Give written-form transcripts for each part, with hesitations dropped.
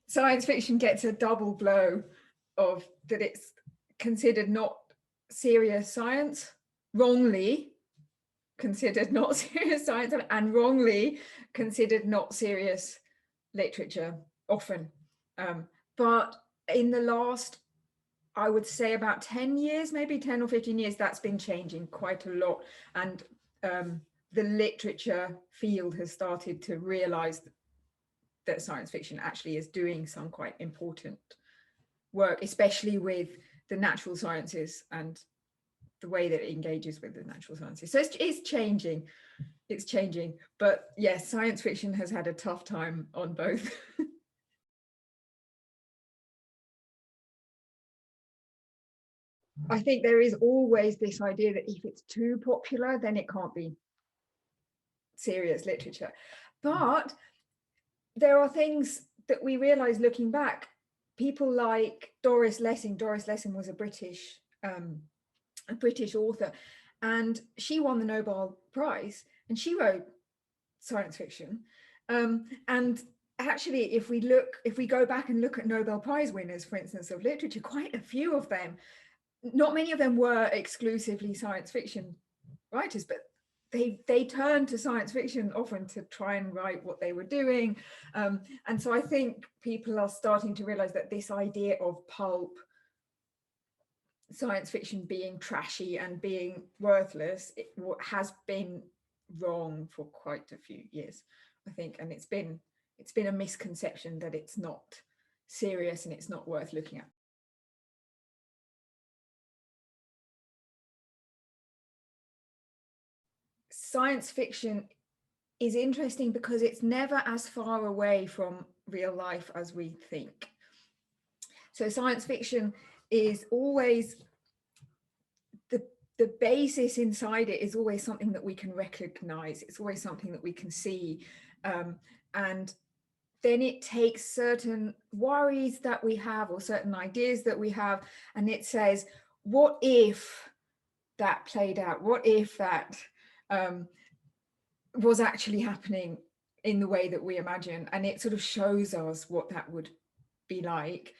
science fiction gets a double blow of that it's considered not serious science, wrongly considered not serious science, and wrongly considered not serious literature often. But in the last, I would say about 10 years, maybe 10 or 15 years, that's been changing quite a lot. And the literature field has started to realize that science fiction actually is doing some quite important work, especially with the natural sciences and the way that it engages with the natural sciences. So it's changing, but yes, science fiction has had a tough time on both. I think there is always this idea that if it's too popular, then it can't be serious literature. But there are things that we realize looking back. People like Doris Lessing. Doris Lessing was a British author, and she won the Nobel Prize, and she wrote science fiction. And actually, if we go back and look at Nobel Prize winners, for instance, of literature, quite a few of them, not many of them were exclusively science fiction writers, but they turned to science fiction often to try and write what they were doing. And so I think people are starting to realize that this idea of pulp science fiction being trashy and being worthless, it has been wrong for quite a few years, I think. And it's been a misconception that it's not serious and it's not worth looking at. Science fiction is interesting because it's never as far away from real life as we think. So science fiction is always, the basis inside it is always something that we can recognize. It's always something that we can see. And then it takes certain worries that we have or certain ideas that we have, and it says, what if that played out? What if that was actually happening in the way that we imagine? And it sort of shows us what that would be like.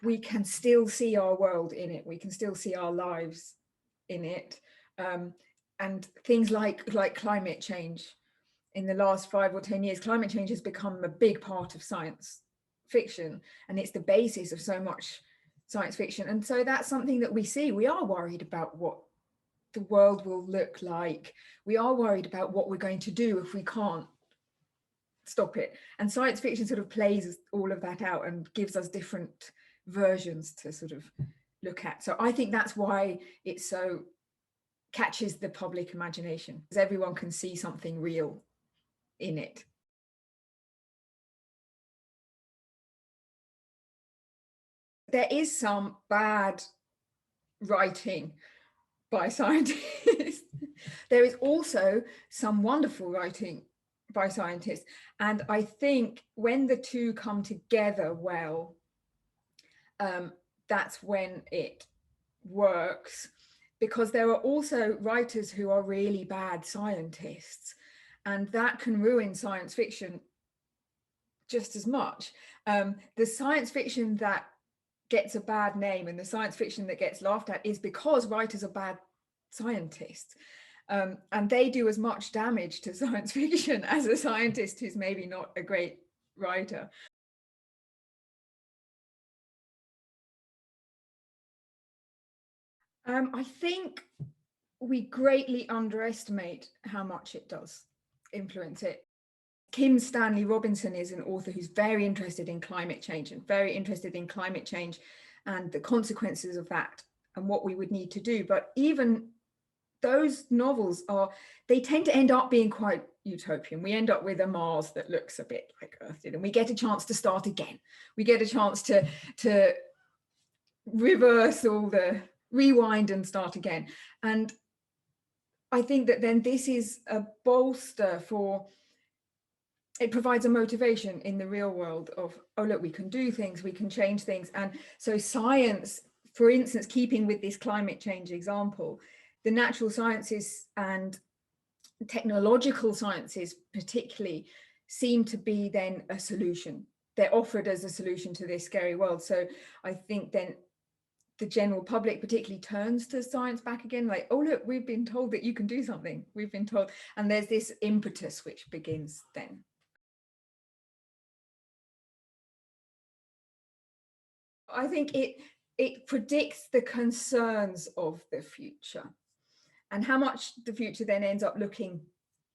We can still see our world in it. We can still see our lives in it. And things like climate change. In the last 5 or 10 years, climate change has become a big part of science fiction, and it's the basis of so much science fiction. And so that's something that we see. We are worried about what the world will look like. We are worried about what we're going to do if we can't stop it. And science fiction sort of plays all of that out and gives us different versions to sort of look at. So I think that's why it so catches the public imagination, because everyone can see something real in it. There is some bad writing by scientists. There is also some wonderful writing by scientists. And I think when the two come together well, that's when it works, because there are also writers who are really bad scientists, and that can ruin science fiction just as much. The science fiction that gets a bad name and the science fiction that gets laughed at is because writers are bad scientists. And they do as much damage to science fiction as a scientist who's maybe not a great writer. I think we greatly underestimate how much it does influence it. Kim Stanley Robinson is an author who's very interested in climate change and the consequences of that and what we would need to do. But even those novels they tend to end up being quite utopian. We end up with a Mars that looks a bit like Earth did, and we get a chance to start again. We get a chance to reverse all the rewind and start again. And I think that then this is a bolster for, it provides a motivation in the real world of, oh, look, we can do things, we can change things. And so science, for instance, keeping with this climate change example, the natural sciences and technological sciences particularly seem to be then a solution they're offered as a solution to this scary world. So I think then the general public particularly turns to science back again, like, oh look, we've been told that you can do something, we've been told, and there's this impetus which begins then. I think it predicts the concerns of the future, and how much the future then ends up looking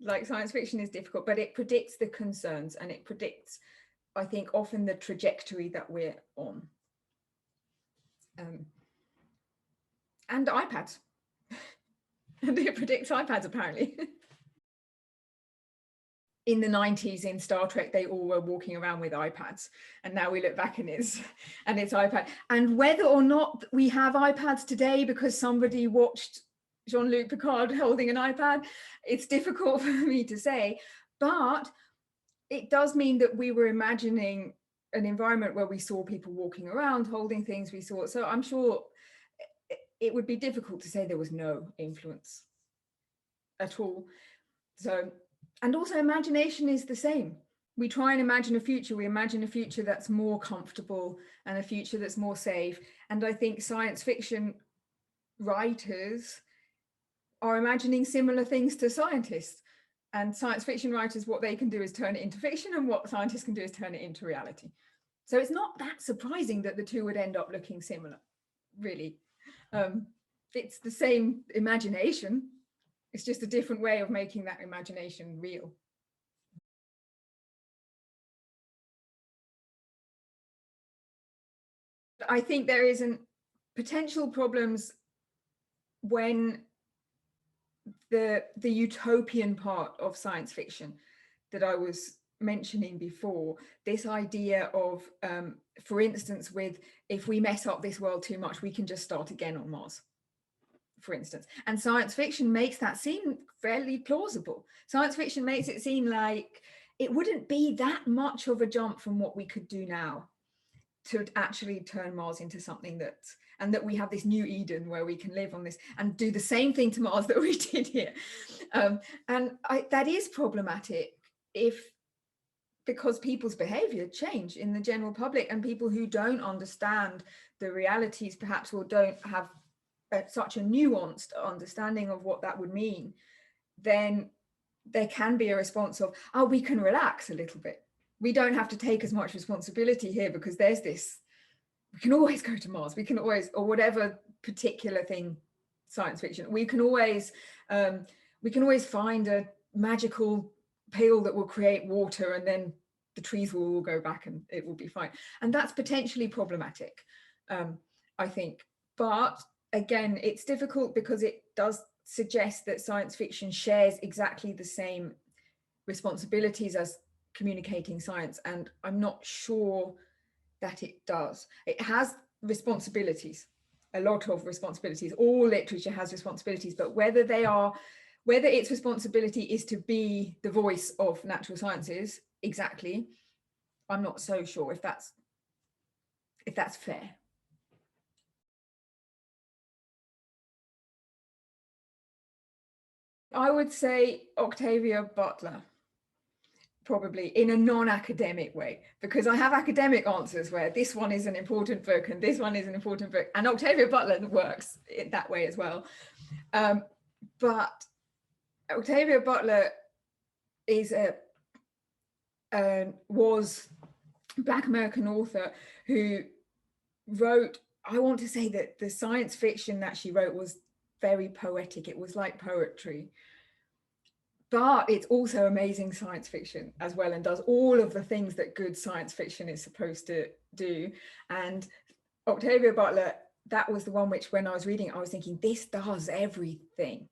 like science fiction is difficult, but it predicts the concerns, and it predicts, I think, often the trajectory that we're on. And iPads. And it predicts iPads, apparently. In the 90s in Star Trek, they all were walking around with iPads, and now we look back and it's iPad. And whether or not we have iPads today because somebody watched Jean-Luc Picard holding an iPad, it's difficult for me to say, but it does mean that we were imagining an environment where we saw people walking around holding things. So I'm sure it would be difficult to say there was no influence at all. So, and also imagination is the same. We try and imagine a future. We imagine a future that's more comfortable and a future that's more safe. And I think science fiction writers are imagining similar things to scientists. And science fiction writers, what they can do is turn it into fiction, and what scientists can do is turn it into reality. So it's not that surprising that the two would end up looking similar, really. It's the same imagination. It's just a different way of making that imagination real. I think there is potential problems when the utopian part of science fiction that I was mentioning before, this idea of, for instance, with if we mess up this world too much, we can just start again on Mars, for instance. And science fiction makes that seem fairly plausible. Science fiction makes it seem like it wouldn't be that much of a jump from what we could do now to actually turn Mars into something and that we have this new Eden where we can live on this and do the same thing to Mars that we did here. And that is problematic because people's behavior change in the general public, and people who don't understand the realities perhaps, or don't have such a nuanced understanding of what that would mean, then there can be a response of, oh, we can relax a little bit. We don't have to take as much responsibility here because there's this, we can always go to Mars, we can always, or whatever particular thing, science fiction, we can always find a magical pill that will create water, and then the trees will all go back and it will be fine. And that's potentially problematic, I think. But again, it's difficult because it does suggest that science fiction shares exactly the same responsibilities as communicating science, and I'm not sure that it does. It has responsibilities, a lot of responsibilities. All literature has responsibilities, but whether its responsibility is to be the voice of natural sciences exactly, I'm not so sure if that's fair. I would say Octavia Butler, probably, in a non-academic way, because I have academic answers where this one is an important book and this one is an important book, and Octavia Butler works that way as well. But Octavia Butler was a Black American author who wrote, I want to say that the science fiction that she wrote was very poetic. It was like poetry. But it's also amazing science fiction as well, and does all of the things that good science fiction is supposed to do. And Octavia Butler, that was the one which, when I was reading, I was thinking, this does everything.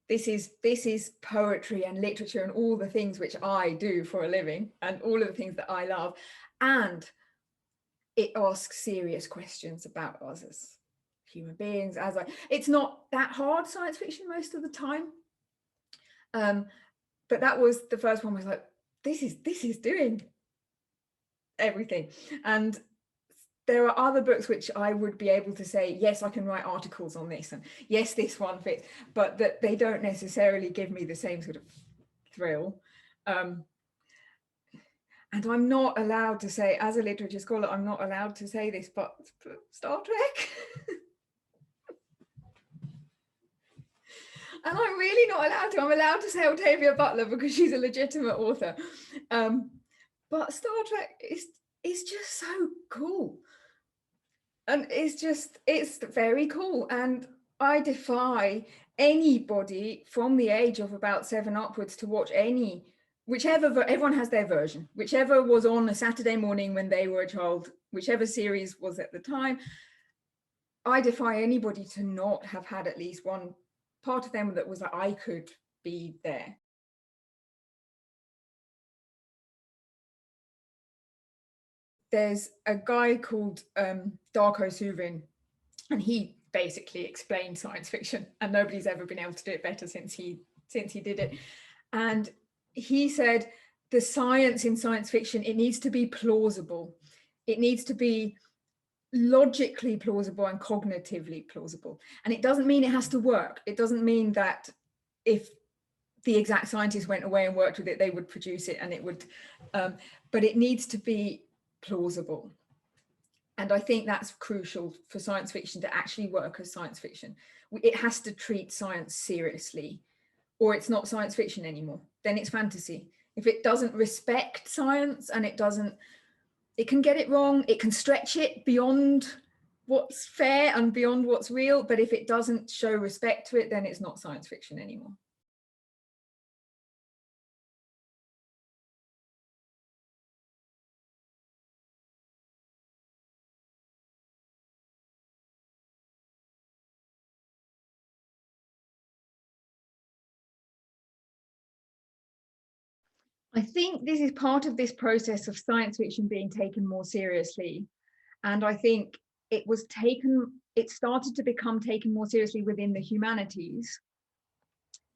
This is poetry and literature and all the things which I do for a living and all of the things that I love. And it asks serious questions about us as human beings. It's not that hard science fiction most of the time. But that was the first one. Was like, this is doing everything. And there are other books which I would be able to say, yes, I can write articles on this, and yes, this one fits, but that they don't necessarily give me the same sort of thrill. And I'm not allowed to say, as a literature scholar, I'm not allowed to say this, but Star Trek. And I'm really not allowed to. I'm allowed to say Octavia Butler because she's a legitimate author. But Star Trek is just so cool. And it's very cool. And I defy anybody from the age of about 7 upwards to watch whichever, everyone has their version, whichever was on a Saturday morning when they were a child, whichever series was at the time. I defy anybody to not have had at least one part of them that was like, I could be there. There's a guy called Darko Sivan, and he basically explained science fiction, and nobody's ever been able to do it better since he did it. And he said the science in science fiction, it needs to be plausible. It needs to be logically plausible and cognitively plausible. And it doesn't mean it has to work. It doesn't mean that if the exact scientists went away and worked with it, they would produce it and it would, but it needs to be plausible. And I think that's crucial for science fiction to actually work as science fiction. It has to treat science seriously, or it's not science fiction anymore. Then it's fantasy. If it doesn't respect science and it can get it wrong, it can stretch it beyond what's fair and beyond what's real. But if it doesn't show respect to it, then it's not science fiction anymore. I think this is part of this process of science fiction being taken more seriously. And I think it started to become taken more seriously within the humanities.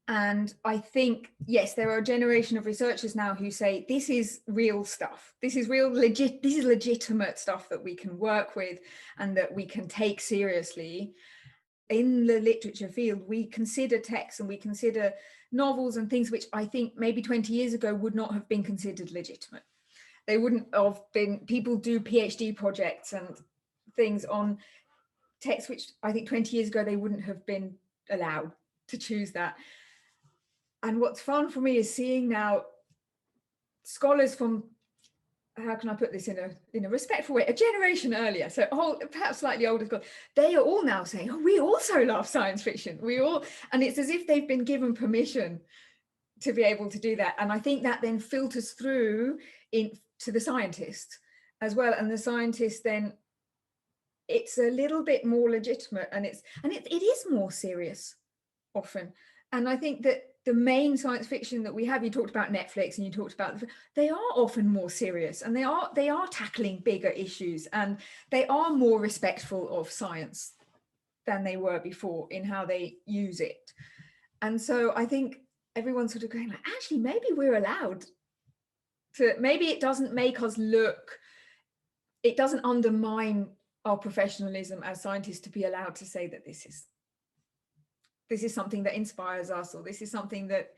And I think, yes, there are a generation of researchers now who say, this is real stuff. This is this is legitimate stuff that we can work with and that we can take seriously. In the literature field, we consider texts and we consider novels and things which I think maybe 20 years ago would not have been considered legitimate. They wouldn't have been, people do PhD projects and things on texts which I think 20 years ago they wouldn't have been allowed to choose that. And what's fun for me is seeing now scholars from, how can I put this in a respectful way, a generation earlier, so perhaps slightly older scholars, they are all now saying, oh, we also love science fiction. And it's as if they've been given permission to be able to do that. And I think that then filters through to the scientists as well. And the scientists then, it's a little bit more legitimate and it is more serious often. And I think that the main science fiction that we have, you talked about Netflix and you talked about, they are often more serious and they are tackling bigger issues and they are more respectful of science than they were before in how they use it. And so I think everyone's sort of going like, actually, maybe we're allowed to, maybe it doesn't make us look, it doesn't undermine our professionalism as scientists to be allowed to say that this is something that inspires us, or this is something that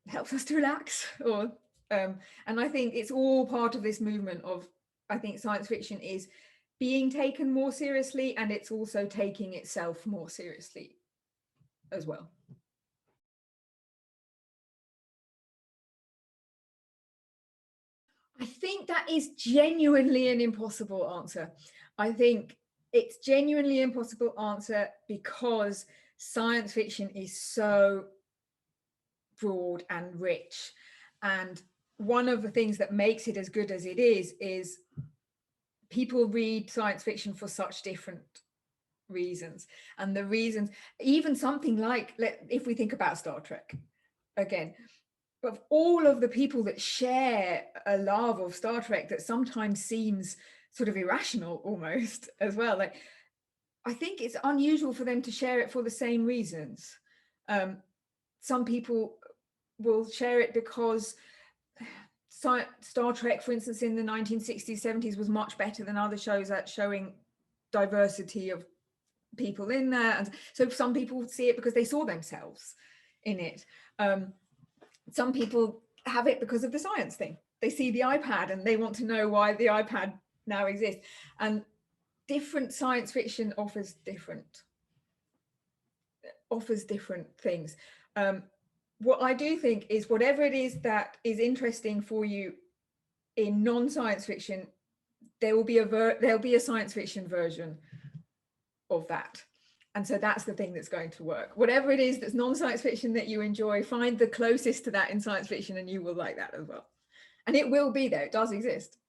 helps us to relax, or and I think it's all part of this movement of, I think science fiction is being taken more seriously and it's also taking itself more seriously as well. I think that is genuinely an impossible answer. I think it's genuinely an impossible answer because science fiction is so broad and rich. And one of the things that makes it as good as it is people read science fiction for such different reasons. And the reasons, even something like, if we think about Star Trek, again, of all of the people that share a love of Star Trek that sometimes seems sort of irrational almost as well, like, I think it's unusual for them to share it for the same reasons. Some people will share it because Star Trek, for instance, in the 1960s, 70s was much better than other shows at showing diversity of people in there. And so some people see it because they saw themselves in it. Some people have it because of the science thing. they see the iPad and they want to know why the iPad now exists. And different science fiction offers different things. What I do think is whatever it is that is interesting for you in non-science fiction, there'll be a science fiction version of that. And so that's the thing that's going to work. Whatever it is that's non-science fiction that you enjoy, find the closest to that in science fiction and you will like that as well. And it will be there. It does exist.